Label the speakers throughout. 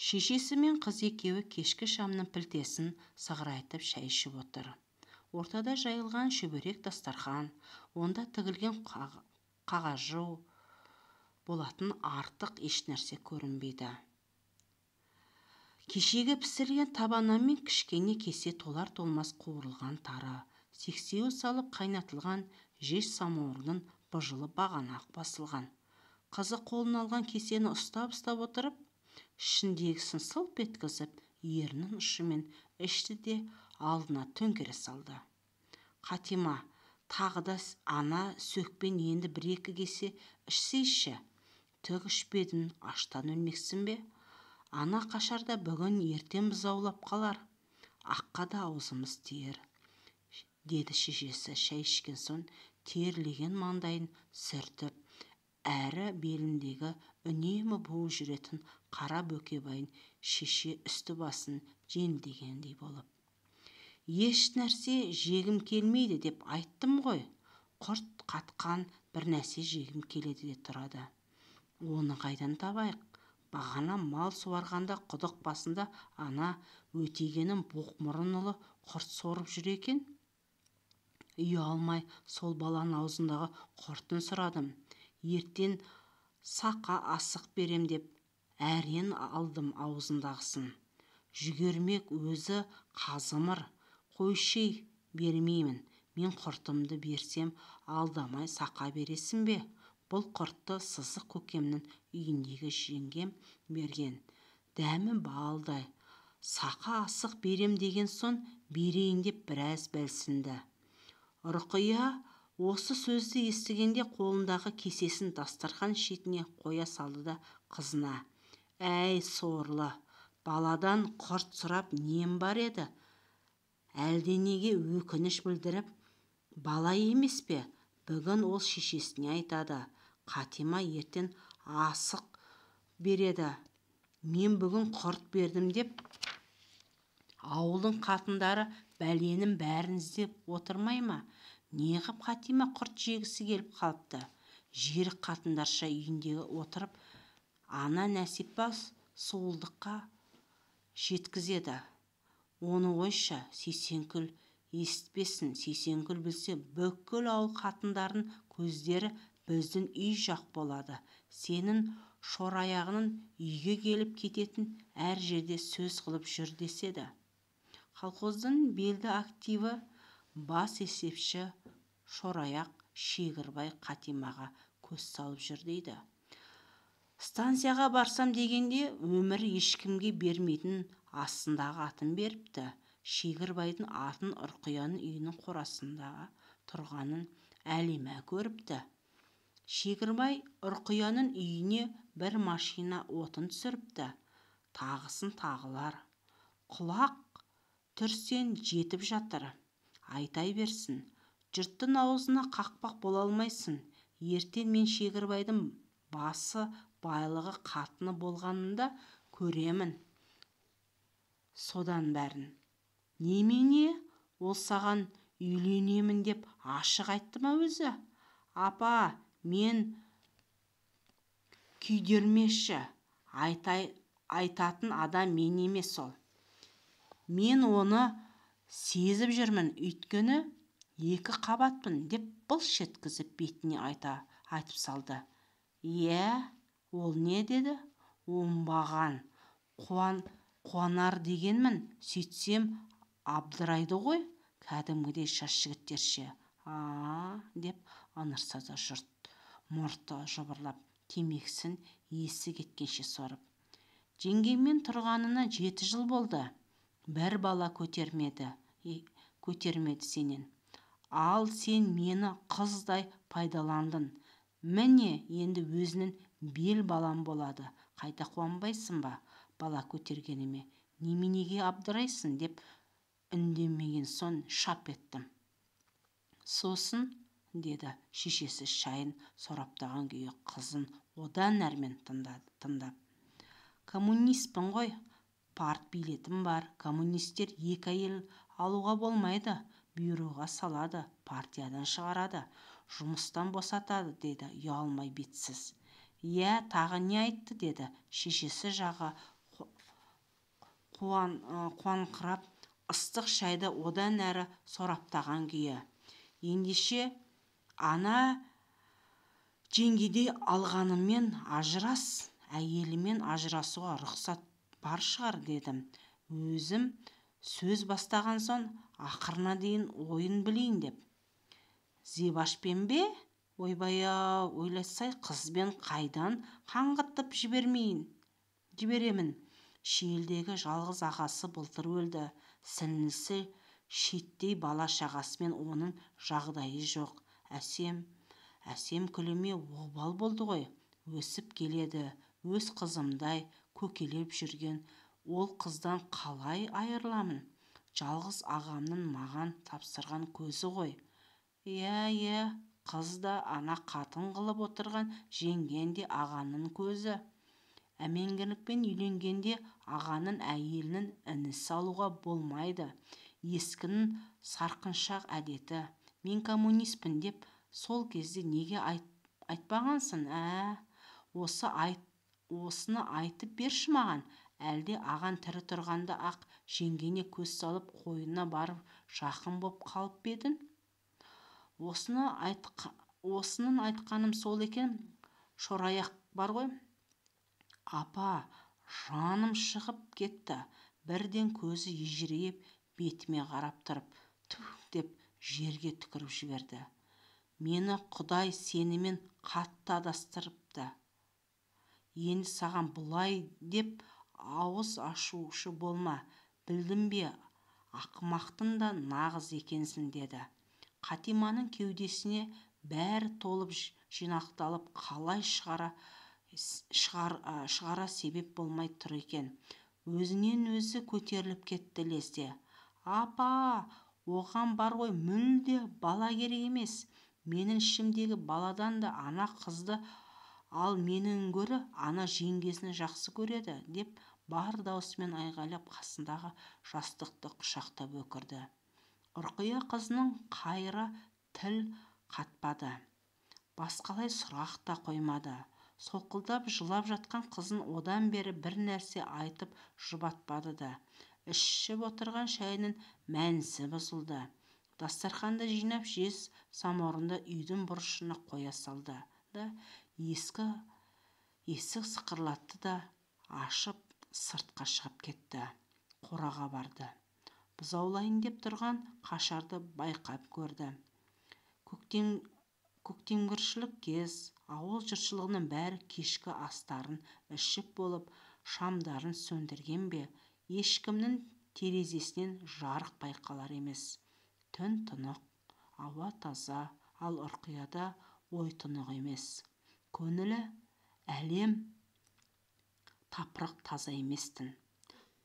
Speaker 1: Шешесі мен қыз екеуі кешкі шамның пілтесін сығырайтып шай ішіп отыр. Ортада жайылған шүберек дастархан, онда тігілген қағажу болатын артық ешнәрсе көрінбейді. Кешегі пісірген табанан мен кішкене кесе толар-толмас қуырылған тары, сексеуіл салып қайнатылған жез самауырдың быжылы бағанақ басылған. Қызы қолын алған кесені ұстап отырып, ішіндегісін сылп еткізіп, ерінің ұшымен ішті де алдына төңкере салды. Қатима, тағы да ана сөкпен енді бір-екі кесе ішсейші. Түк ішпедің, аштан өлмексің бе? Ана қашарда бүгін ертең біз аулап қалар. Аққа да аузымыз тиер, деді шешесі шай ішкен соң терлеген маңдайын сүртіп, әрі беліндегі үнемі буып жүретін қара бөкебайын шеше үсті-басын жеңдегендей болып. Еш нәрсе жегім келмейді деп айттым ғой. Құрт қатқан бір нәрсе жегім келеді де тұрады. Оны қайдан табайық? Бағана мал суарғанда құдық басында ана өтегенің боқмұрын ұлы құрт сорып жүр екен. Ұялмай сол баланың аузындағы құртын сұрадым. Ертең сақа асық берем деп әрен алдым аузындағысын. Жүгермек өзі қазымыр. Қойшей, бермеймін. Мен құртымды берсем алдамай сақа бересің бе? Бұл құртты Сызық көкемнің үйіндегі жеңгем берген. Дәмі балдай. Сақа асық берем деген соң берейін деп біраз бәлсінді. Ұрқия осы сөзді естігенде қолындағы кесесін дастархан шетіне қоя салды да қызына: «Әй сорлы, баладан құрт сұрап нем бар еді? Әлденеге өкініш білдіріп, бала емес пе? Бүгін ол шешесіне айтады. Қатима ертең асық береді. Мен бүгін құрт бердім деп, ауылдың қатындары бәленің бәрін іздеп отырмай ма? Неғып Қатима құрт жегісі келіп қалыпты? Жерік қатындарша үйіндегі отырып, ана Нәсипа суылдыққа жеткізеді. Оны қойшы, Сейсенкүл есітпесін. Сейсенкүл білсе, бүкіл ауыл қатындарын көздері біздің үй жақ болады. Сенің шораяғының үйге келіп кететін әр жерде сөз қылып жүр деседі. Колхоздың белді активі бас есепші Шораяқ Шегірбай Қатимаға көз салып жүр дейді. Станцияға барсам дегенде өмір ешкімге бермейтін астындағы атын беріпті. Шегірбайдың атын Ұрқияның үйінің қорасында тұрғанын Әлима көріпті. Шегірбай Ұрқияның үйіне бір машина отын түсіріпті. Тағысын тағылар. Құлақ түрсен жетіп жатыр. Айтай берсін. Жұрттың аузына қақпақ бола алмайсың. Ертең мен Шегірбайдың басы байлығы қатыны болғанында көремін. Содан бәрін. Немене? Ол саған үйленемін деп ашық айтты ма өзі? Апа, мен күйдермеші. Айтатын адам мен емес ол. Мен оны сезіп жүрмін, өйткені екі қабатпын деп былш еткізіп бетіне айтып салды. Иә, ол не деді? Оңбаған, қуанар дегенмін. Сөйтсем абдырайды ғой, кәдімгідей жас жігіттерше. Деп ыңырсады жұрт, мұрты жыбырлап, темекісін есі кеткенше сорып. Жеңгеммен тұрғанына 7 жыл болды. Бір бала көтермеді сенен. Ал сен мені қыздай пайдаландың. Міне, енді өзінің бел балам болады. Қайта қуанбайсың ба бала көтергеніме? Неменеге абдырайсың деп үндемеген соң шап еттім. Сосын, деді шешесі шайын сораптаған күйі қызын одан әрмен тыңдап. Коммунистпін ғой, парт билетім бар. Коммунистер 2 әйел алуға болмайды. Бюроға салады, партиядан шығарады, жұмыстан босатады, деді ұялмай бетсіз. Иә, тағы не айтты, деді шешесі жағы қуаңқырап ыстық шайды одан әрі сораптаған күйі. Ендеше ана жеңгедей алғанымен әйелімен ажырасуға рұқсат бар шығар дедім. Өзім сөз бастаған соң ақырына дейін ойын білейін деп. Зибашпен бе? Ойбай-ау, ойлатсай қызбен қайдан қаңғытып жіберемін. Шиелдегі жалғыз ағасы былтыр өлді. Сіңлісі шеттей бала шағасымен, оның жағдайы жоқ. Әсем күліме обал болды ғой. Өсіп келеді, өз қызымдай көкелеп жүрген ол қыздан қалай айырыламын? Жалғыз ағамның маған тапсырған көзі ғой. Иә, қыз да ана қатын қылып отырған жеңген де ағаның көзі. Әмеңгірлікпен үйленгенде ағаның әйелінің інісі алуға болмайды. Ескінің сарқыншақ әдеті. Мен коммунистпін деп сол кезде неге айтпағансың? Осыны айтып берші маған. Әлде аған тірі тұрғанда ақ жеңгене көз салып қойнына барып жақын боп қалып едің? Осының айтқаным сол екен. Шораяқ бар ғой. Апа, жаным шығып кетті. Бірден көзі ежірейіп, бетіме қарап тұрып, түх деп жерге түкіріп жіберді. Мені Құдай сенімен қатты адастырыпты. Енді саған бұлай деп ауыз ашушы болма. Білдің бе, ақымақтың да нағыз екенсің деді. Қатиманың кеудесіне бәрі толып жинақталып қалай шығара себеп болмай тұр екен. Өзінен өзі көтеріліп кетті лезде. Апа, оған бар ғой, мүлде бала керек емес. Менің ішімдегі баладан да ана қызды, ал менің гөрі ана жеңгесін жақсы көреді деп бар даусымен айғайлап қасындағы жастықты құшақтап өкірді. Ұрқия қызының қайыра тіл қатпады. Басқалай сұрақ та қоймады. Солқылдап жылап жатқан қызын одан бері бір нәрсе айтып жұбатпады да. Ішіп отырған шайының мәнісі бұзылды. Дастарханды жинап жез самаурынды үйдің бұрышына қоя салды да есік сықырлатты да ашып сыртқа шығып кетті. Қораға барды. Бұзаулайын деп тұрған қашарды байқап көрді. Көктемгіршілік кез, ауыл жұртшылығының бәрі кешкі астарын ішіп болып, шамдарын сөндірген бе, ешкімнің терезесінен жарық байқалар емес. Түн тынық, ауа таза, ал Ұрқияда ой тынық емес. Көңілі әлем тапырық таза еместін.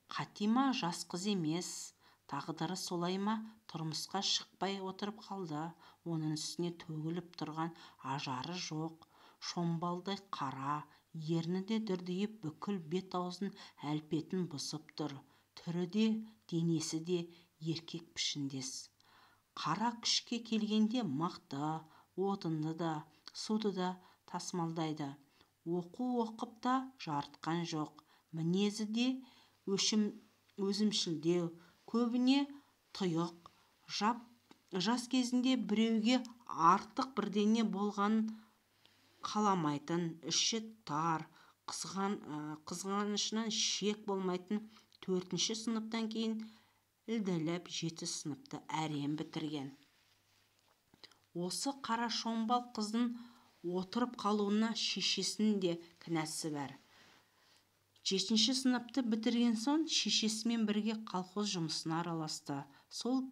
Speaker 1: Қатима жас қыз емес, тағдыры солай ма, тұрмысқа шықпай отырып қалды. Оның үстіне төгіліп тұрған ажары жоқ, шомбалдай қара, ерні де дүрдиіп бүкіл бет-аузын әлпетін бұзып тұр. Түрі де, денесі де еркек пішіндес. Қара күшке келгенде мықты, отынды да, суды да тасымалдайды. Оқу оқып та жарытқан жоқ. Мінезі де өзімшілдеу, көбіне тұйық. Жас кезінде біреуге артық бірдеңе болғанын қаламайтын, іші тар, қызғанышынан шек болмайтын 4-ші сыныптан кейін ілдәләп 7 сыныпты әрең бітірген. Осы қара шомбал қыздың отырып қалуына шешесінің де кінәсі бар. 7-ші сыныпты бітірген соң шешесімен бірге колхоз жұмысына араласты. Сол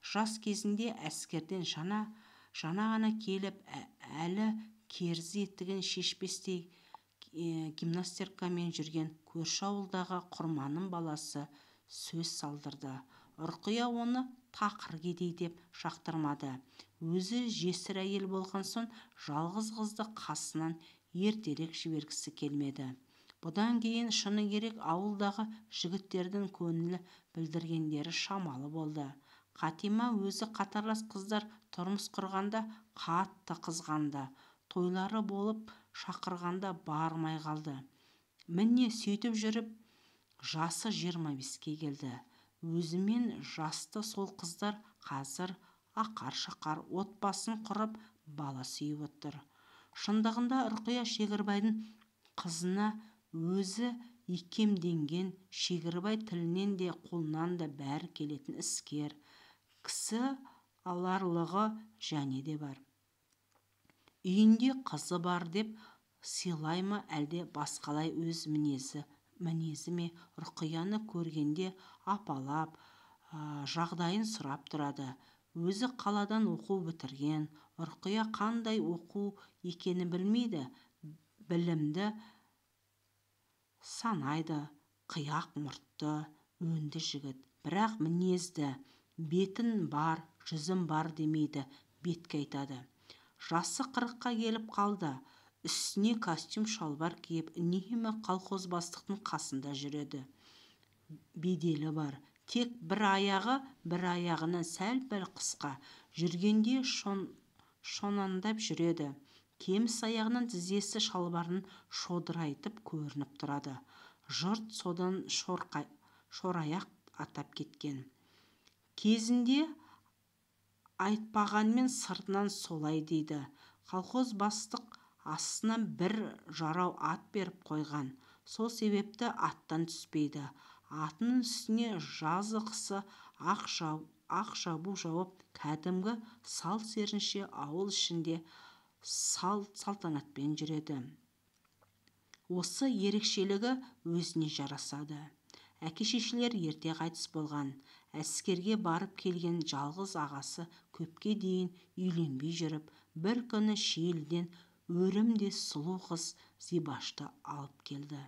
Speaker 1: жас кезінде әскерден жаңа ғана келіп, әлі керзі етігін шешпестей гимнастеркамен жүрген көрші ауылдағы құрманың баласы сөз салдырды. Ұрқия оны тақыр кедей деп жақтырмады. Өзі жесір әйел болған соң жалғыз қызды қасынан ертерек жібергісі келмеді. Бұдан кейін шыны керек ауылдағы жігіттердің көңіл білдіргендері шамалы болды. Қатима өзі қатарлас қыздар тұрмыс құрғанда қатты қызғанды. Тойлары болып шақырғанда бармай қалды. Міне сөйтіп жүріп жасы 25-ке келді. Өзімен жасты сол қыздар қазір ақар-шақар отбасын құрып бала сүйіп отыр. Шындығында Ұрқия Шегірбайдың қызына өзі икемденген, Шегірбай тілінен де қолынан да бәрі келетін іскер, кісі аларлығы және де бар. Үйінде қызы бар деп сыйлай ма, әлде басқалай өз мінезі ме? Ұрқияны көргенде апалап, жағдайын сұрап тұрады. Өзі қаладан оқу бітірген. Ұрқия қандай оқу екені білмейді. Білімді санайды, қияқ мұртты, өнді жігіт. Бірақ мінезді, бетін бар, жүзім бар демейді, бетке айтады. Жасы 40-қа келіп қалды. Үстіне костюм шалбар киіп, үнемі колхоз бастықтың қасында жүреді. Беделі бар. Тек бір аяғынан сәл-пәл қысқа. Жүргенде шонандап жүреді. Кеміс аяғынан тізесі шалбарын шодырайтып көрініп тұрады. Жұрт содан шораяқ атап кеткен. Кезінде айтпағанмен сыртынан солай дейді. Колхоз бастық астынан бір жарау ат беріп қойған. Сол себепті аттан түспейді. Атының үстіне жазы-қысы ақ жабу жауып, кәдімгі сал-серінше ауыл ішінде салтанатпен жүреді. Осы ерекшелігі өзіне жарасады. Әке-шешелер ерте қайтыс болған. Әскерге барып келген жалғыз ағасы көпке дейін үйленбей жүріп, бір күні шиеліден өрімде сұлу қыз Зибашты алып келді.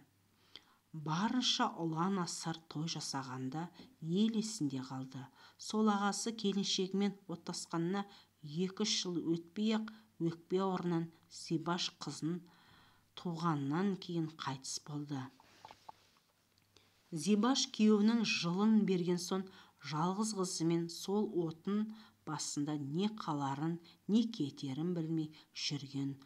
Speaker 1: Барынша ұлан-асыр той жасағанда ел есінде қалды. Сол ағасы келіншегімен оттасқанына 2-3 жыл өтпей-ақ өкпе ауруынан Зибаш қызын туғаннан кейін қайтыс болды. Зибаш күйеуінің жылын берген соң жалғыз қызымен сол отын басында не қаларын, не кетерін білмей жүрген.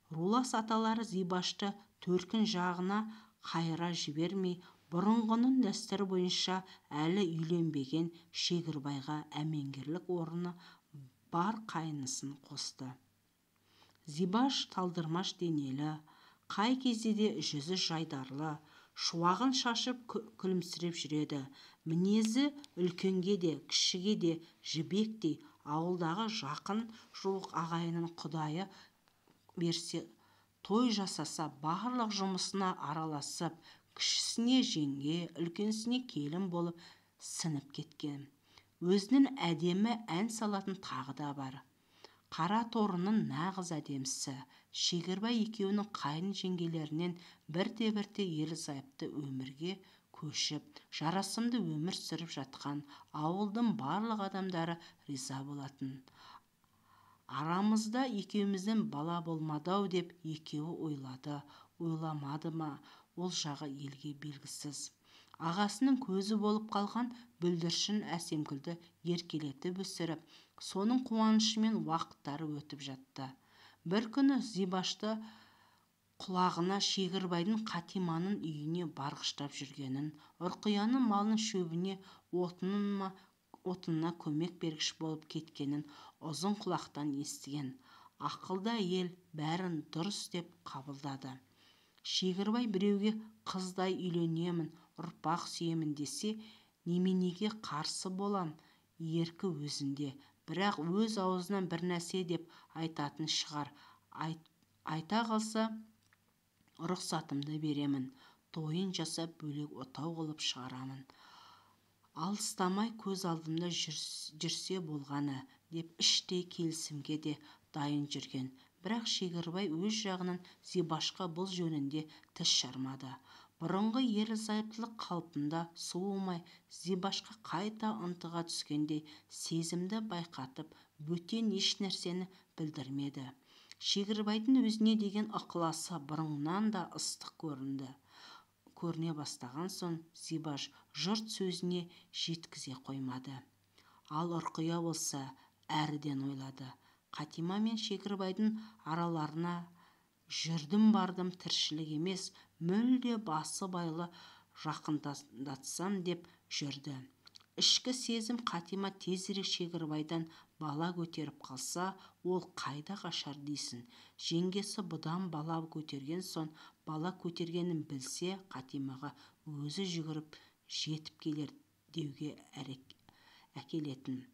Speaker 1: Рулас аталары Зибашты төркін жағына қайыра жібермей, бұрынғының дәстүрі бойынша әлі үйленбеген Шегірбайға әмеңгерлік орны бар қайнысын қосты. Зибаш талдырмаш денелі, қай кезде де жүзі жайдарлы, шуағын шашып күлімсіреп жүреді. Мінезі үлкенге де, кішіге де жібектей. Ауылдағы жақын жуық ағайынның құдайы берсе той жасаса барлық жұмысына араласып, кішісіне жеңге, үлкенсіне келін болып сініп кеткен. Өзінің әдемі ән салатын тағы да бар. Қара торының нағыз әдемісі. Шегірбай екеуінің қайын жеңгелерінен бірте-бірте ерлі-зайыпты өмірге көшіп, жарасымды өмір сүріп жатқан ауылдың барлық адамдары риза болатын. Арамызда екеумізден бала болмады-ау деп екеуі ойлады, ойламады ма, ол жағы елге белгісіз. Ағасының көзі болып қалған бүлдіршін Әсемгүлді еркелетіп өсіріп, соның қуанышымен уақыттары өтіп жатты. Бір күні Зибашты құлағына Шегірбайдың Қатиманың үйіне барғыштап жүргенін, Ұрқияның малын шөбіне, отынына көмек бергіш болып кеткенін ұзын құлақтан естіген. Ақылды әйел бәрін дұрыс деп қабылдады. Шегірбай біреуге қыздай үйленемін, ұрпақ сүйемін десе, неменеге қарсы болам, еркі өзінде. Бірақ өз аузынан бір нәрсе деп айтатын шығар. Айта қалса, рұқсатымды беремін, тойын жасап бөлек отау қылып шығарамын. Алыстамай көз алдымда жүрсе болғаны деп іштей келісімге де дайын жүрген. Бірақ Шегірбай өз жағынан Зибашқа бұл жөнінде тіс жармады. Бұрынғы ерлі-зайыптылық қалпында суымай, Зибашқа қайта ынтыға түскендей сезімді байқатып, бөтен еш нәрсені білдірмеді. Шегірбайдың өзіне деген ықыласы бұрыннан да ыстық көріне бастаған соң, Зибаш жұрт сөзіне жеткізе қоймады. Ал Ұрқия болса, әріден ойлады. Қатима мен Шегірбайдың араларына жүрдім бардым тіршілік емес, мүлде басы байлы жақындатсам деп жүрді. Ішкі сезім Қатима тезірек Шегірбайдан бала көтеріп қалса, ол қайда қашар дейсің. Жеңгесі бұдан бала көтерген соң, бала көтергенін білсе, Қатимаға өзі жүгіріп жетіп келер деуге әкелетін.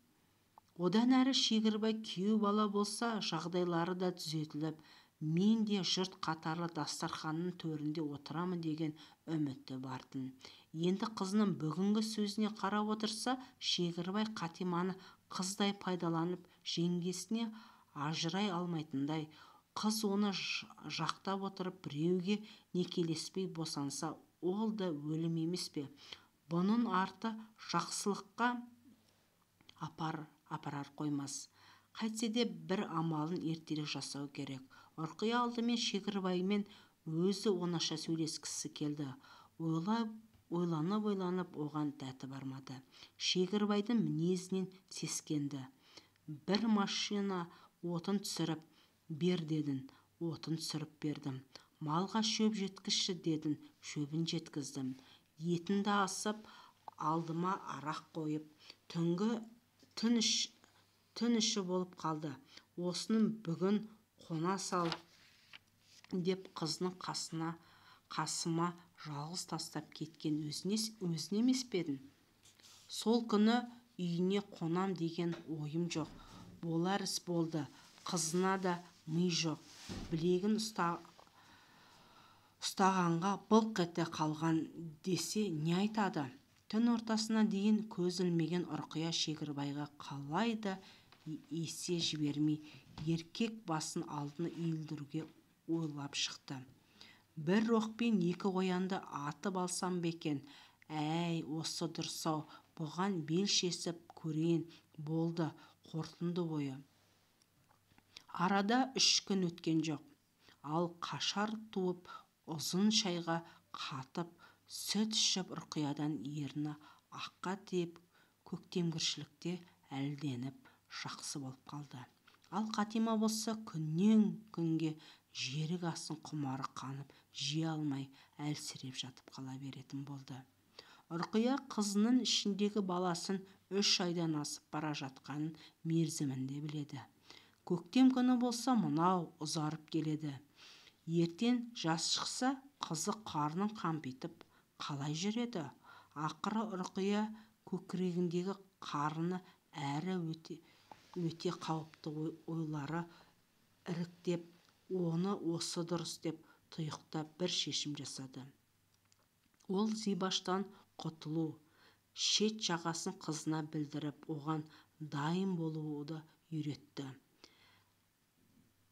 Speaker 1: Одан әрі Шегірбай күйеу бала болса, жағдайлары да түзетіліп, мен де жұрт қатарлы дастарханның төрінде отырамын деген үміті бартын. Енді қызының бүгінгі сөзіне қарап отырса, Шегірбай Қатиманы қыздай пайдаланып, жеңгесіне ажырай алмайтындай. Қыз оны жақтап отырып, біреуге некелеспей босанса, ол да өлім емес пе? Бұның арты жақсылыққа апарар қоймас. Қайтсе де бір амалын ертерек жасау керек. Ұрқия алдымен Шегірбаймен өзі оңаша сөйлескісі келді. Ойланып оған дәті бармады. Шегірбайдың мінезінен сескенді. Бір машина отын түсіріп бер дедің, отын түсіріп бердім. Малға шөп жеткізші дедің, шөбін жеткіздім. Етінді асып, алдыма арақ қойып, түн іші болып қалды. Осының бүгін қона сал деп қызының қасыма жалғыз тастап кеткен өзіне емес пе едің? Сол күні үйіне қонам деген ойым жоқ. Болар іс болды. Қызына да ми жоқ. Білегін ұстағанға былқ ете қалған десе не айтады? Түн ортасына дейін көз ілмеген Ұрқия Шегірбайға қалай да есе жібермей, еркек басын алдына иілдіруге ойлап шықты. Бір оқпен екі қоянды атып алсам бекен. Әй, осы дұрыс-ау, бұған бел шесіп көрейін. Болды, қорытынды бойы. Арада 3 күн өткен жоқ. Ал қашар туып, ұзын шайға қатып, сүт ішіп Ұрқиядан ерні аққа тиіп, көктемгіршілікте әлденіп жақсы болып қалды. Ал Қатима болса күннен күнге жерік асын құмары қанып, жей алмай әлсіреп жатып қала беретін болды. Ұрқия қызының ішіндегі баласын 3 айдан асып бара жатқанын мерзімінде біледі. Көктем күні болса мынау ұзарып келеді. Ертең жаз шықса, қызы қарнын қампитып қалай жүреді? Ақыры Ұрқия көкірегіндегі қарны әрі өте қауіпті ойлары іріктеп, оны осы дұрыс деп тұйықтап бір шешім жасады. Ол Зибаштан құтылу, шет жағасын қызына білдіріп, оған дайын болуды үйретті.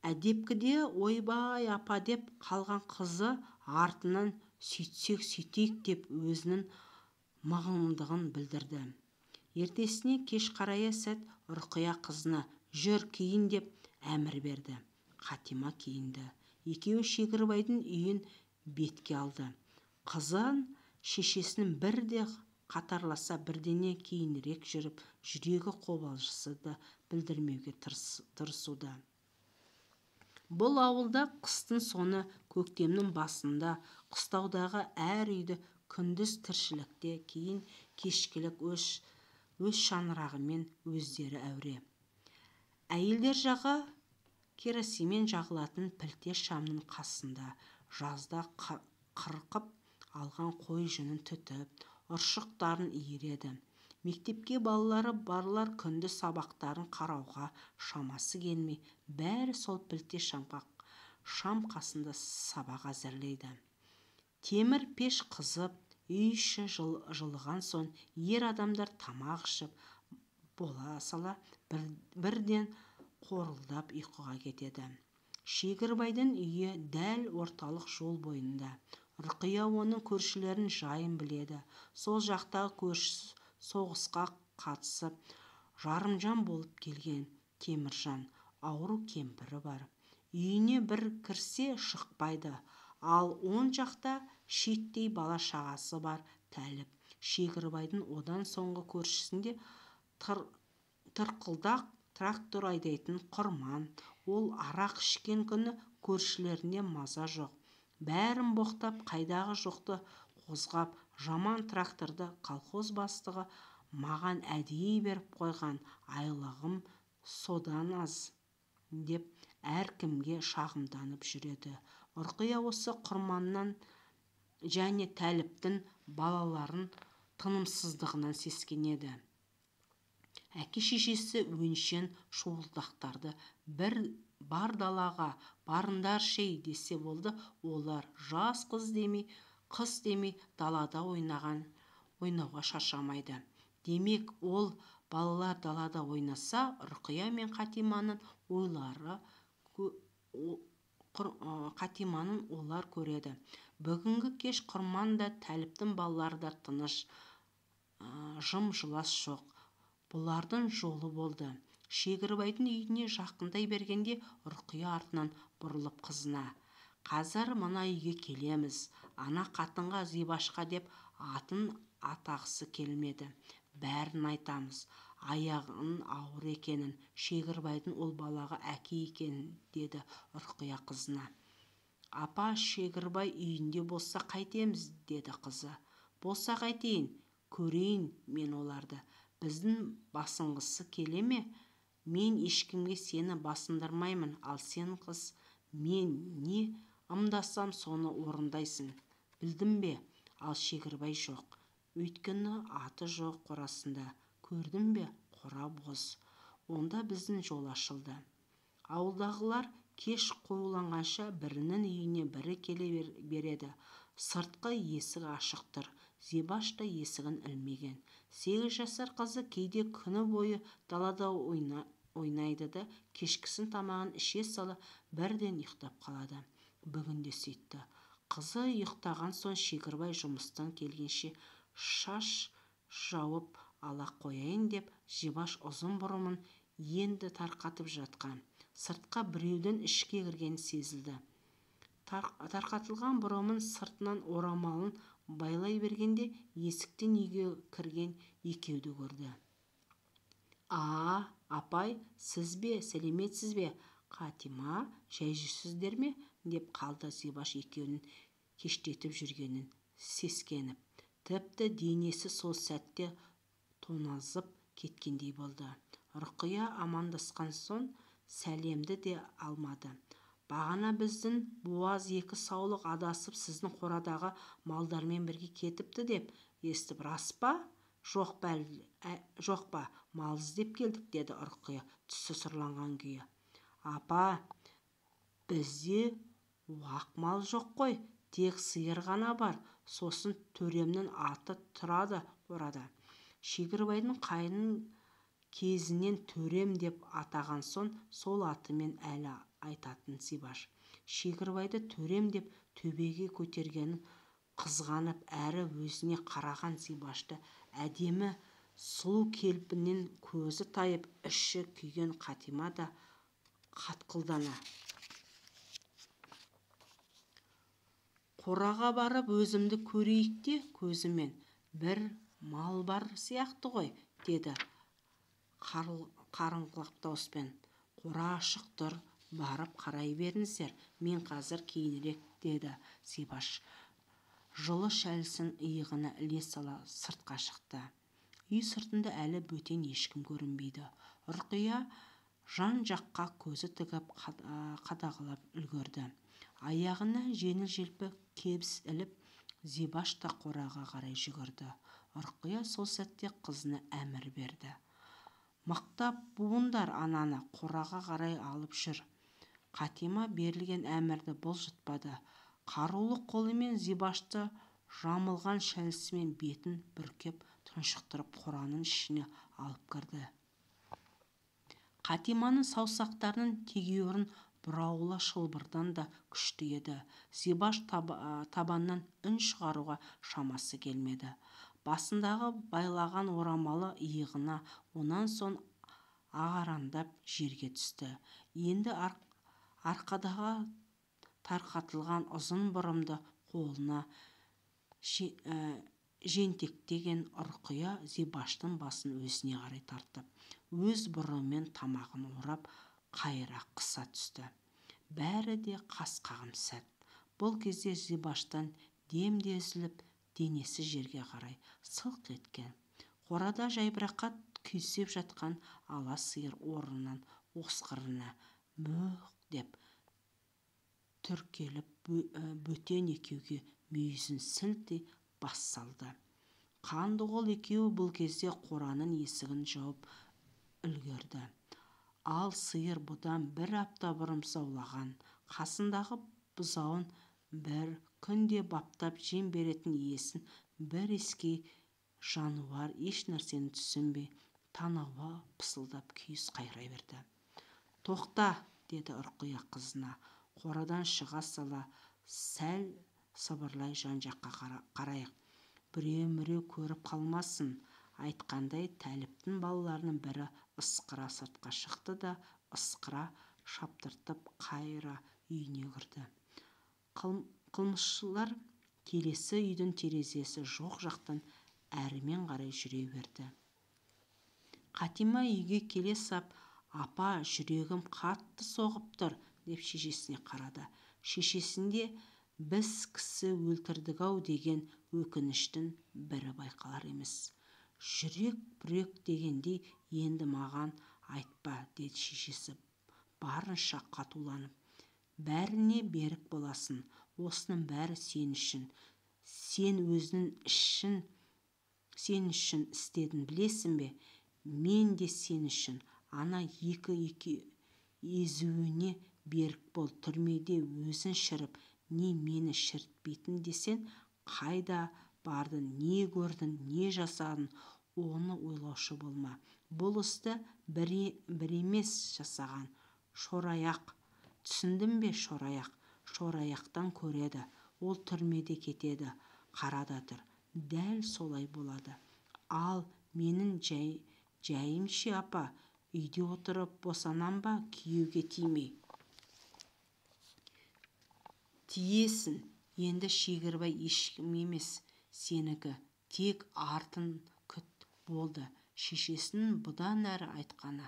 Speaker 1: Әдепкіде ойбай апа деп қалған қызы артынан сөйтсек сөйтейік деп өзінің мығымдығын білдірді. Ертесіне кеш қарая сәт Ұрқия қызына жүр киін деп әмір берді. Қатима киінді. Екеуі Шегірбайдың үйін бетке алды. Қызын шешесінің бірде қатарласа бірдене кейінірек жүріп, жүрегі қобалжысы да білдірмеуге тырысуда. Бұл ауылда қыстың соңы, көктемнің басында, қыстаудағы әр үйді күндіз тіршілікте, кейін кешкілік өз шаңырағымен өздері әуре. Әйелдер жағы керосинмен жағылатын пілте шамның қасында, жазда қырқып алған қой жүнін түтіп, ұршықтарын иіреді. Мектепке балалары барлар күнді сабақтарын қарауға шамасы келмей, бәрі сол пілте шам қасында сабақ әзірлейді. Темір пеш қызып, үй іші жылыған соң, ер адамдар тамақ ішіп бола сала бірден қорылдап ұйқыға кетеді. Шегірбайдың үйі дәл орталық жол бойында. Ұрқия оның көршілерін жайын біледі. Сол жақтағы көршісі соғысқа қатысып, жарымжан болып келген Теміржан, ауру кемпірі бар. Үйіне бір кірсе шықпайды. Ал оң жақта шеттей бала шағасы бар Тәліп. Шегірбайдың одан соңғы көршісінде тырқылдақ трактор айдайтын Құрман. Ол арақ ішкен күні көршілеріне маза жоқ. Бәрін боқтап, қайдағы жоқты қозғап, Жаман тракторды колхоз бастығы маған әдейі беріп қойған, айлығым содан аз деп әркімге шағымданып жүреді. Ұрқия осы Құрманнан және Тәліптің балаларын тынымсыздығынан сескенеді. Әке-шешесі өңшең шуылдақтарды бар далаға барындар шей десе болды, олар жас қыз демей далада ойнауға шаршамайды. Демек, ол балалар далада ойнаса, Ұрқия мен Қатиманың олар көреді. Бүгінгі кеш Құрман да Тәліптің балалары да тыныш, жым-жылас жоқ. Бұлардың жолы болды. Шегірбайдың үйіне жақындай бергенде Ұрқия артынан бұрылып қызына: қазір мына үйге келеміз. Ана қатынға Зибашқа деп атын атағысы келмеді. Бәрін айтамыз. Аяғының ауыр екенін, Шегірбайдың ол балаға әке екенін, деді Ұрқия қызына. Апа, Шегірбай үйінде болса қайтеміз, деді қызы. Болса қайтейін, көрейін мен оларды. Біздің басынғысы келе ме? Мен ешкімге сені басындырмаймын, ал сен қыз, мен не ымдасам соны орындайсың. Білдің бе? Ал Шегірбай жоқ. Өйткені аты жоқ қорасында. Көрдің бе? Қора бос. Онда біздің жол ашылды. Ауылдағылар кеш қоюланғанша бірінің үйіне бірі келе береді. Сыртқы есік ашық тұр. Зибаш та есігін ілмеген. 8 жасар қызы кейде күні бойы далада ойнайды да, кешкісін тамағын іше сала бірден ұйықтап қалады. Бүгін де сөйтті. Қызы ұйықтаған соң Шегірбай жұмыстан келгенше шаш жауып ала қояйын деп, Зибаш ұзын бұрымын енді тарқатып жатқан. Сыртқа біреудің ішке кіргені сезілді. Тарқатылған бұрымын сыртынан орамалын байлай бергенде есіктен үйге кірген екеуді көрді. Апай, сіз бе? Сәлеметсіз бе? Қатима, жай жүрсіздер ме? Деп қалды Зибаш екеуінің кештетіп жүргенін сескеніп. Тіпті денесі сол сәтте тоңазып кеткендей болды. Ұрқия амандасқан соң сәлемді де алмады. Бағана біздің буаз 2 саулық адасып сіздің қорадағы малдармен бірге кетіпті деп естіп, рас па? Жоқ па, мал іздеп келдік, деді Ұрқия түсі сұрланған күйі. Апа, бізде уақ мал жоқ қой, тек сиыр ғана бар. Сосын төремнің аты тұрады қорада. Шегірбайдың қайын кезінен төрем деп атаған соң сол атымен әлі айтатын Зибаш. Шегірбайды төрем деп төбеге көтергенін қызғанып әрі өзіне қараған Зибашты әдемі сұлу келпінен көзі тайып іші күйген Қатима да қатқылдана: қораға барып өзімді көрейік те көзімен, бір мал бар сияқты ғой, деді қарыңғылық дауыспен. Қора ашық тұр, барып қарай беріңіздер, мен қазір кейінірек, деді Зибаш. Жылы шәлісін иығына іле сала сыртқа шықты. Үй сыртында әлі бөтен ешкім көрінбейді. Ұрқия жан-жаққа көзі тігіп қадағалап үлгерді. Аяғына жеңіл-желпі кебіс іліп, Зибаш та қораға қарай жүгірді. Ұрқия сол сәтте қызына әмір берді: мықтап буындар, ананы қораға қарай алып жүр. Қатима берілген әмірді бұлжытпады. Қарулы қолымен Зибашты жамылған шәлісімен бетін бүркеп тұншықтырып қораның ішіне алып кірді. Қатиманың саусақтарының тегеурін бұраулы шылбырдан да күшті еді. Зибаш табаннан үн шығаруға шамасы келмеді. Басындағы байлаған орамалы иығына, онан соң ағараңдап жерге түсті. Енді арқадағы тарқатылған ұзын бұрымды қолына жентектеген Ұрқия Зибаштың басын өзіне қарай тартып, өз бұрымымен тамағын орап, қайыра қыса түсті. Бәрі де қас қағым сәт. Бұл кезде Зибаштан дем де үзіліп, денесі жерге қарай сылқ еткен. Қорада жайбарақат күйсеп жатқан ала сиыр орнынан осқырына мөқ деп түркеліп бөтен екеуге мүйізін сілтей бас салды. Қандықол екеуі бұл кезде қораның есігін жауып үлгерді. Ал сиыр бұдан бір апта бұрын заулаған қасындағы бұзауын бір күнде баптап жем беретін иесін бір иіскей жануар еш нәрсені түсінбей танауы пысылдап күйіс қайрай берді. «Тоқта!» деді Ұрқия қызына қорадан шыға сала, сәл сыбырлай жан-жаққа қарайық. Біреу-міреу көріп қалмасын. Айтқандай Тәліптің балаларының бірі ысқыра сыртқа шықты да ысқыра шаптыртып қайыра үйіне кірді. Қылмысшылар келесі үйдің терезесі жоқ жақтан әрімен қарай жүре берді. Қатима үйге келе сап, «Апа, жүрегім қатты соғып тұр», деп шешесіне қарады. Шешесінде «Біз кісі өлтірдік-ау» деген өкініштің бірі байқалар емес. «Жүрек-бүрек дегендей енді маған айтпа», деді шешесі барынша қатуланып. «Бәріне берік боласың. Осының бәрі сен үшін. Сен үшін істедің, білесің бе? Мен де сен үшін. Ана екі езуіне берік бол. Түрмеде өзін шіріп, не мені шіртпейтін десен, қайда бардың, не көрдің, не жасадың, оны ойлаушы болма. Бұл істі бір емес жасаған. Шораяқ. Түсіндің бе, шораяқ? Шораяқтан көреді. Ол түрмеде кетеді. Қарада тұр. Дәл солай болады. Ал менің жайым ше, апа? Үйде отырып босанам ба, күйеуге тимей?» «Тиесің. Енді Шегірбай ешкім емес, сенікі. Тек артын күт», болды шешесінің бұдан әрі айтқаны.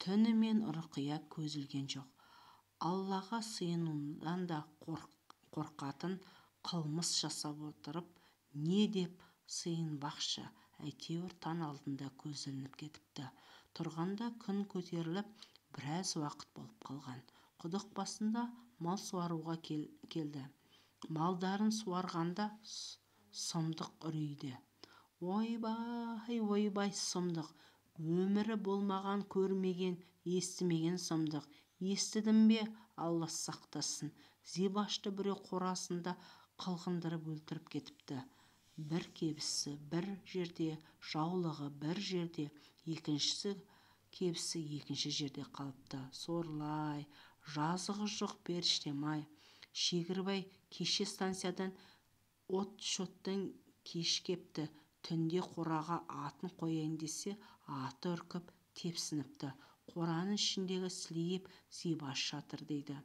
Speaker 1: Түнімен Ұрқия көзілген жоқ. Аллаға сыйынудан да қорқатын, қылмыс жасап отырып не деп сыйынбақшы. Әйтеуір таң алдында көз ілініп кетіпті. Тұрғанда күн көтеріліп, біраз уақыт болып қалған. Құдық басында мал суаруға келді. Малдарын суарғанда сұмдық үрейді. «Ойбай, ойбай, сұмдық! Өмірі болмаған, көрмеген, естімеген сұмдық. Естідің бе? Алла сақтасын. Зибашты біреу қорасында қылғындырып өлтіріп кетіпті. Бір кебісі бір жерде, жаулығы бір жерде, екіншісі кебісі екінші жерде қалыпты. Сорлай, жазығы жоқ періштем-ай. Шегірбай кеше станциядан от-шоттан кеш кепті. Түнде қораға атын қояйын десе, аты үркіп тепсініпті. Қораның ішіндегі сілейіп Зибаш жатыр дейді.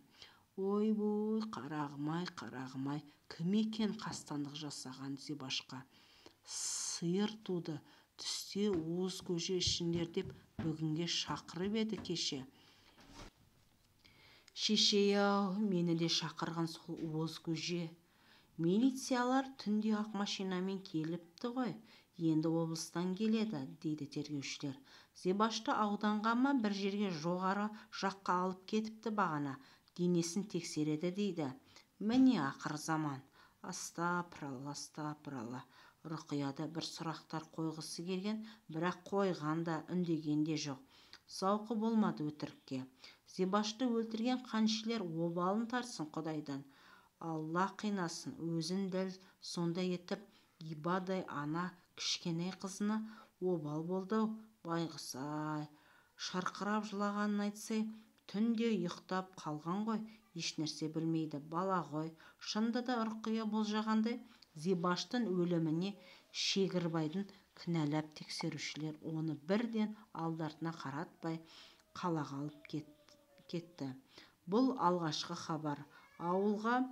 Speaker 1: Ой-бой, қарағым-ай, қарағым-ай, кім екен қастандық жасаған Зибашқа? Сиыр туды, түсте уыз көже ішіңдер деп бүгінге шақырып еді кеше. Шешей-ау, мені де шақырған сол уыз көже. Милициялар түнде ақ машинамен келіпті ғой, енді облыстан келеді, дейді тергеушілер. Зибашты ауданға ма бір жерге жоғары жаққа алып кетіпті бағана. Денесін тексереді дейді. Міне ақыр заман. Астапыралла, астапыралла. Ұрқияда бір сұрақтар қойғысы келген, бірақ қойған да үндеген де жоқ. Зауқы болмады өтірікке. Зибашты өлтірген қаншілер обалын тарсын Құдайдан. Алла қинасын, өзін дәл сондай етіп ибадай ана кішкене қызына обал болды. Байғұс-ай, шарқырап жылағанын айтсай, түнде ұйықтап қалған ғой, ешнәрсе білмейді, бала ғой. Шынды да Ұрқия болжағандай, Зибаштың өліміне Шегірбайдың кінәлап тексерушілер оны бірден алды-артына қаратпай қалаға алып кетті. Бұл алғашқы хабар. Ауылға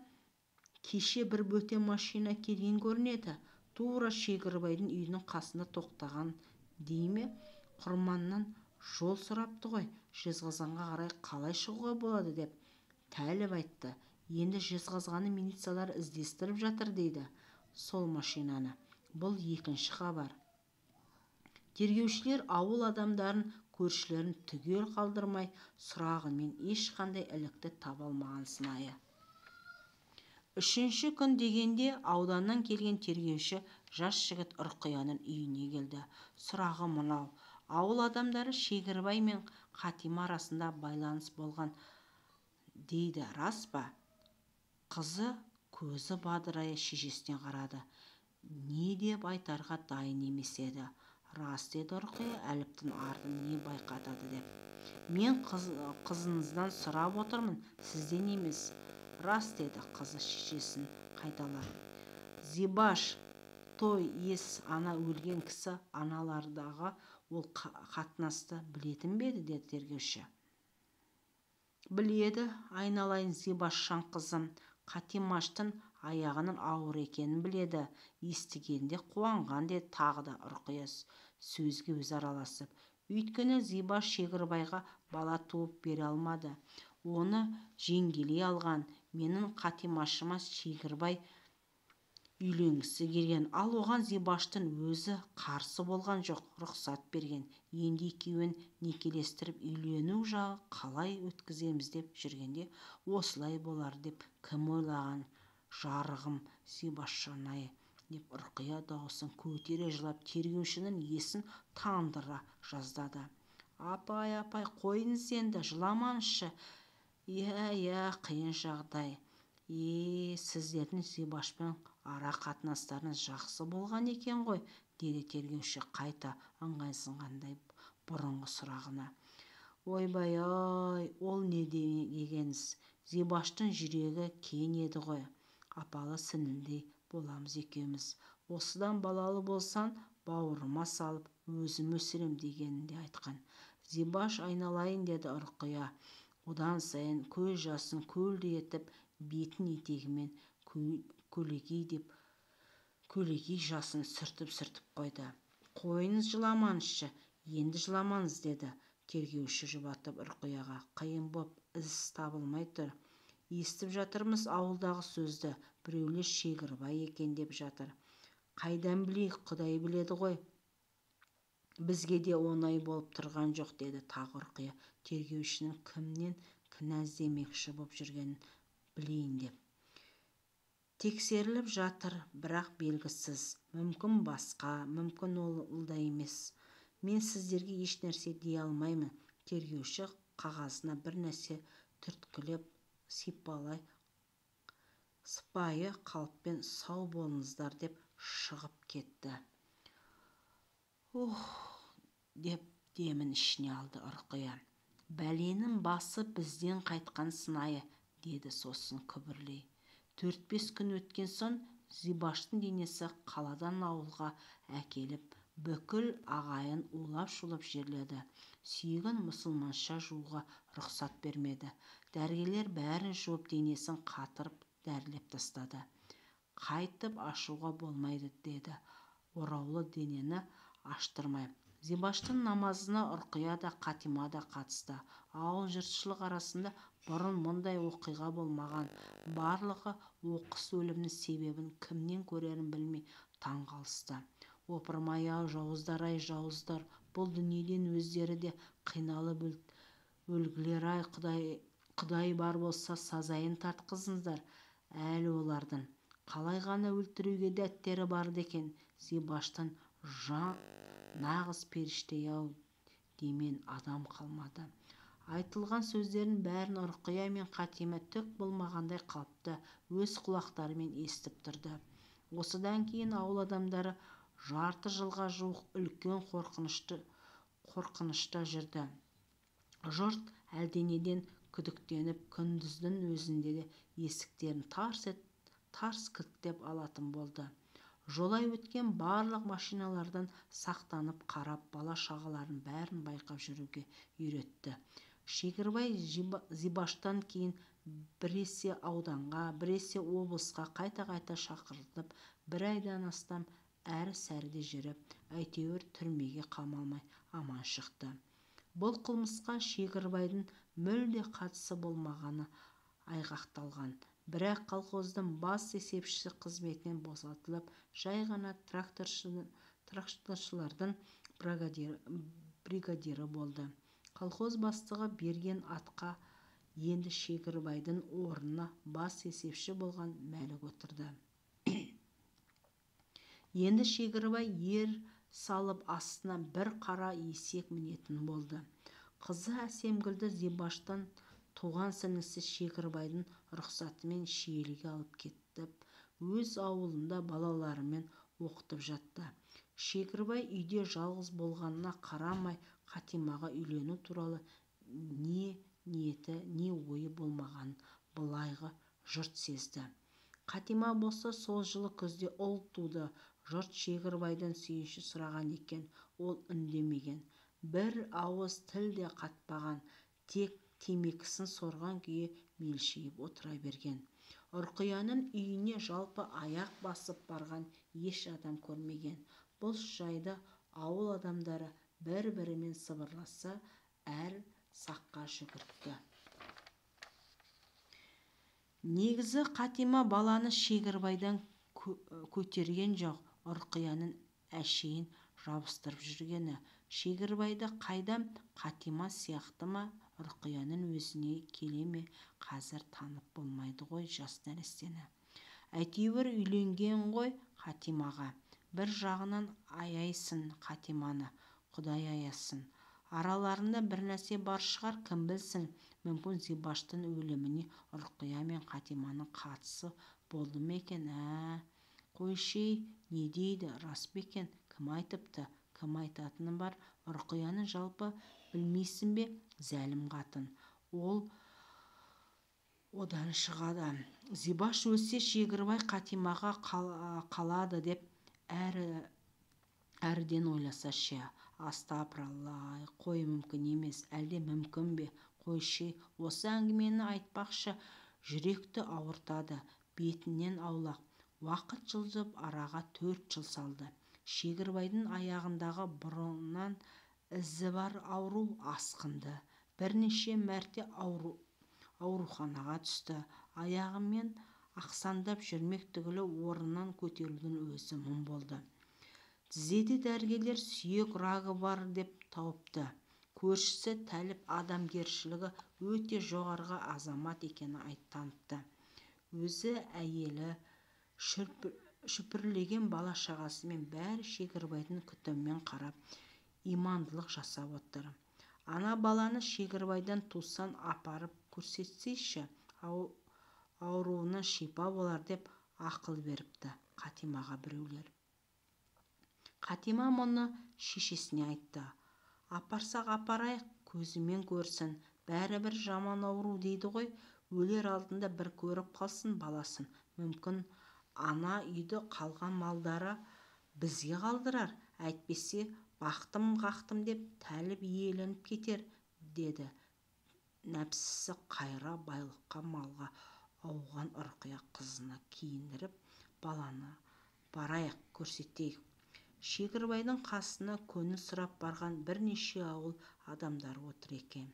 Speaker 1: кеше бір бөтен машина келген көрінеді. Тура Шегірбайдың үйінің қасында тоқтаған дейме. Құрманнан жол сұрапты ғой, Жезқазғанға қарай қалай шығуға болады деп. Тәліп айтты. Енді Жезқазғанның милициялары іздестіріп жатыр дейді. сол машинаны. Бұл екінші хабар. Тергеушілер ауыл адамдарын, көршілерін түгел қалдырмай сұрағымен ешқандай ілікті таба алмаған сынайы. Үшінші күн дегенде ауданнан келген тергеуші жас жігіт Ұрқияның үйіне келді. Сұрағы мынау: ауыл адамдары Шегірбай мен Қатима арасында байланыс болған дейді, рас па? Қызы көзі бадырая шешесіне қарады. Не деп айтарға дайын емес еді. Рас, деді Ұрқия, Әліптің артын не байқатады деп. Мен қызыңыздан сұрап отырмын, сізден емес. Рас, деді қызы шешесін қайталап. Зибаш, той ес ана өлген кісі аналардағы ол қатынасты білетін бе еді, деді тергеуші. Біледі, айналайын Зибашшан қызым, Қатимаштың аяғының ауыр екенін біледі. Естігенде қуанған, деді тағы да Ұрқия сөзге өзі араласып. Өйткені Зибаш Шегірбайға бала туып бере алмады. Оны жеңгелей алған. Менің Қатимашыма Шегірбай үйленгісі келген, ал оған Зибаштың өзі қарсы болған жоқ, рұқсат берген. Енді екеуін некелестіріп үйлену жағы қалай өткіземіз деп жүргенде осылай болар деп кім ойлаған, жарығым Зибашшан-ай, деп Ұрқия дауысын көтере жылап тергеушінің есін тандыра жаздады. Апай, қойыңыз енді, жыламаңызшы. Иә, қиын жағдай. Сіздердің Зибашпен ара қатынастарыңыз жақсы болған екен ғой, деді тергеуші қайта ыңғайсызданғандай бұрынғы сұрағына. Ойбай-ай, ол не дегеніз? Зибаштың жүрегі кең еді ғой. Апалы сіңілдей боламыз екеуміз. Осыдан балалы болсан, бауырыма салып өзім өсірем дегенінде айтқан. Зибаш, айналайын, деді Ұрқия. Одан сайын көз жасын көлдей етіп, бетін етегімен көлегей жасын сүртіп қойды. Қойыңыз, жыламаңызшы, енді жыламаңыз, деді тергеуші жұбатып Ұрқияға. Қиын боп із табылмай тұр. Естіп жатырмыз ауылдағы сөзді, біреулер Шегірбай екен деп жатыр. Қайдан білейік, Құдай біледі ғой. Бізге де оңай болып тұрған жоқ, деді тағы Ұрқия, тергеушінің кімнен кінә іздемекші боп жүргенін білейін деп. Тексеріліп жатыр, бірақ белгісіз. Мүмкін басқа, мүмкін ол да емес. Мен сіздерге еш нәрсе дей алмаймын. Тергеуші қағазына бір нәрсе түрткілеп сыпайы қалыппен сау болыңыздар деп шығып кетті. Деп демін ішіне алды Ұрқия. Бәленің басы бізден қайтқан сынайы, деді сосын күбірлей. 4-5 күн өткен соң Зибаштың денесі қаладан ауылға әкеліп, бүкіл ағайын улап-шулап жерледі. Сүйегін мұсылманша жууға рұқсат бермеді. Дәрігерлер бәрін жуып, денесін қатырып дәрілеп тастады. Қайтып ашуға болмайды, деді, ораулы денені аштырмай. Зибаштың намазына Ұрқия да Қатима да қатысты. Ауыл жұртшылық арасында бұрын мұндай оқиға болмаған. Барлығы оқыс өлімнің себебін кімнен көрерін білмей таңғалысты. Опырмай-ау, жауыздар-ай, жауыздар, бұл дүниеден өздері де қиналып өлгілер-ай, Құдай бар болса сазайын тартқызыңыздар. Әлі олардың қалай ғана өлтіруге дәттері барды екен. Зибаштың нағыз періштей-ау демен адам қалмады. Айтылған сөздерін бәрін Ұрқия мен Қатима түк болмағандай қалыпты өз құлақтарымен естіп тұрды. Осыдан кейін ауыл адамдары жарты жылға жуық үлкен қорқынышта жүрді. Жұрт әлденеден күдіктеніп, күндіздің өзінде де есіктерін тарс кілттеп алатын болды. Жолай өткен барлық машиналардан сақтанып қарап, бала-шағаларын бәрін байқап жүруге үйретті. Шегірбай Зибаштан кейін біресе ауданға, біресе облысқа қайта-қайта шақырылып, 1 айдан астам әрі-сәріде жүріп, әйтеуір түрмеге қамалмай аман шықты. Бұл қылмысқа Шегірбайдың мүлде қатысы болмағаны айғақталған. Бірақ колхоздың бас есепшісі қызметінен босатылып, жай ғана тракторшылардың бригадирі болды. Колхоз бастығы берген атқа енді Шегірбайдың орнына бас есепші болған Мәлік отырды. Енді Шегірбай ер салып астына бір қара есек мінетін болды. Қызы Әсемгүлді Зибаштан туған сіңлісі Шегірбайдың рұқсатымен Шиеліге алып кетіп, өз ауылында балаларымен оқытып жатты. Шегірбай үйде жалғыз болғанына қарамай, Қатимаға үйлену туралы не ниеті, не ойы болмаған былайғы жұрт сезді. Қатима болса сол жылы күзде ұл туды. Жұрт Шегірбайдан сүйінші сұраған екен, ол үндемеген. Бір ауыз тіл де қатпаған, тек темекісін сорған күйі мелшиіп отыра берген. Ұрқияның үйіне жалпы аяқ басып барған еш адам көрмеген. Бұл жайды ауыл адамдары бір-бірімен сыбырласа, әр саққа жүгіртті. Негізі Қатима баланы Шегірбайдан көтерген жоқ, Ұрқияның әшейін жабыстырып жүргені. Шегірбайды қайдам, Қатима сияқты ма, Ұрқияның өзіне келе ме, қазір танып болмайды ғой жас нәрестені. Әйтеуір үйленген ғой Қатимаға. Бір жағынан аяйсын Қатиманы, Құдай аясын. Араларында бір нәрсе бар шығар, кім білсін. Мүмкін Зибаштың өліміне Ұрқия мен Қатиманың қатысы болды ма екен? Қойшей, не дейді, рас па екен? Кім айтыпты? Кім айтатыны бар? Ұрқияны жалпы білмейсің бе? Зәлім қатын. Ол одан шығады. Зибаш өлсе Шегірбай Қатимаға қалады деп әріден ойласа ше. Астапыраллай, қой, мүмкін емес. Әлде мүмкін бе? Қойшей, осы әңгімені айтпақшы, жүректі ауыртады, бетінен аулақ. Уақыт жылжып араға 4 жыл салды. Шегірбайдың аяғындағы бұрыннан ізі бар ауру асқынды. Бірнеше мәрте ауруханаға түсті. Аяғымен ақсандап жүрмек түгілі орнынан көтерілудің өзі мұң болды. Тізеде дәрігерлер сүйек рагы бар деп тауыпты. Көршісі Тәліп адамгершілігі өте жоғарғы азамат екені таныпты. Өзі, әйелі, шүпірлеген бала-шағасымен бәрі Шегірбайдың күтіммен қарап, имандылық жасап отыр. Ана баланы Шегірбайдан тусан апарып көрсетсейші, ауруына шипа болар деп ақыл беріпті Қатимаға біреулер. Қатима мұны шешесіне айтты. Апарсақ апарайық, көзімен көрсін, бәрібір жаман ауру дейді ғой, өлер алдында бір көріп қалсын баласын. Мүмкін ана үйді қалған малдары бізге қалдырар, әйтпесе бақтым-қақтым деп Тәліп иеленіп кетер, деді. Нәпсісі қайра байлыққа, малға ауған Ұрқия қызына киіндіріп, баланы барайық, көрсетейік. Шегірбайдың қасына көңіл сұрап барған бірнеше ауыл адамдары отыр екен.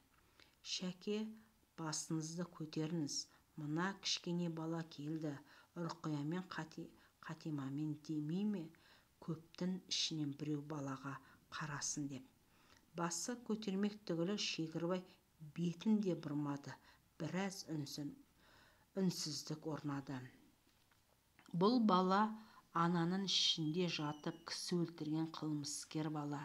Speaker 1: Шәке, басыңызды көтеріңіз, мына кішкене бала келді, Ұрқия мен Қатимамен демей ме, көптің ішінен біреу балаға қарасын деп. Басы көтермек түгілі Шегірбай бетін де бұрмады. Біраз үнсіздік орнады. Бұл бала ананың ішінде жатып кісі өлтірген қылмыскер бала.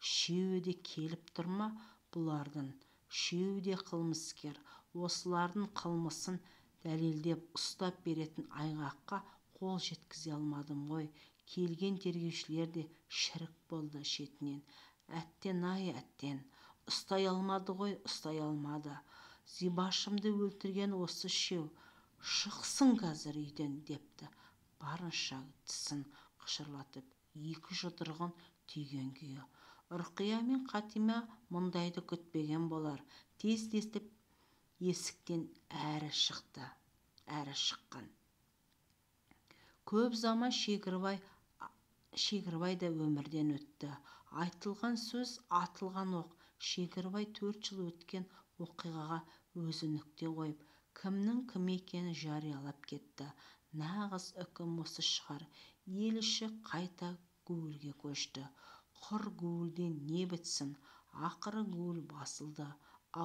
Speaker 1: Үшеуі де келіп тұрма, бұлардың үшеуі де қылмыскер. Осылардың қылмысын дәлелдеп ұстап беретін айғаққа қол жеткізе алмадым ғой. Келген тергеушілер де шірік болды шетінен. Әттен-ай, әттен, ұстай алмады ғой, ұстай алмады. Зибашымды өлтірген осы үшеу. Шықсын қазір үйден, депті. Барынша тісін қышырлатып, екі жұдырығын түйген күйі. Ұрқия мен Қатима мұндайды күтпеген болар. Тез-тезтіп есіктен әрі шыққан. Көп заман Шегірбай да өмірден өтті. Айтылған сөз, атылған оқ. Шегірбай 4 жыл өткен оқиғаға өзі нүкте қойып, кімнің кім екенін жариялап кетті. Нағыз үкім осы шығар. Ел іші қайта гуілге көшті. Құр гуілден не бітсін? Ақыры гуіл басылды.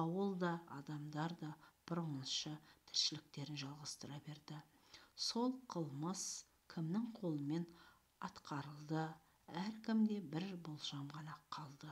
Speaker 1: Ауыл да, адамдар да бұрынғыша тіршіліктерін жалғастыра берді. Сол қылмыс кімнің қолымен атқарылды? Әркімде бір болжам ғана қалды.